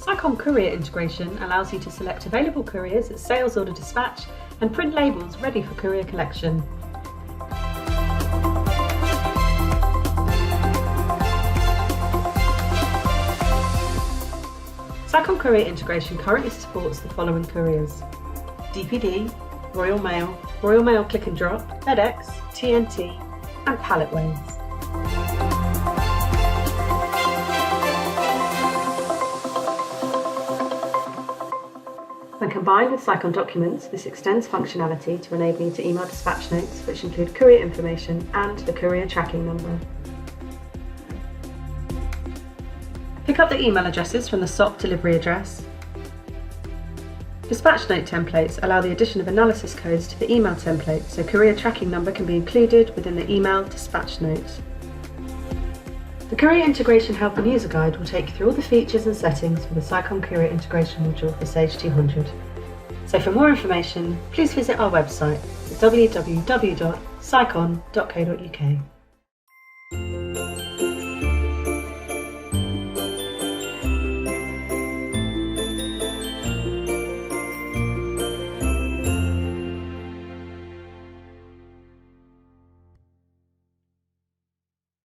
Sicon Courier integration allows you to select available couriers at sales order dispatch and print labels ready for courier collection. Sicon Courier integration currently supports the following couriers: DPD, Royal Mail Click and Drop, FedEx, TNT and Palletways. When combined with Sicon documents, this extends functionality to enable you to email dispatch notes which include courier information and the courier tracking number. Pick up the email addresses from the SOP delivery address. Dispatch note templates allow the addition of analysis codes to the email template so courier tracking number can be included within the email dispatch note. The Courier Integration Help and User Guide will take you through all the features and settings for the Sicon Courier Integration module for Sage 200. So for more information, please visit our website at www.sicon.co.uk.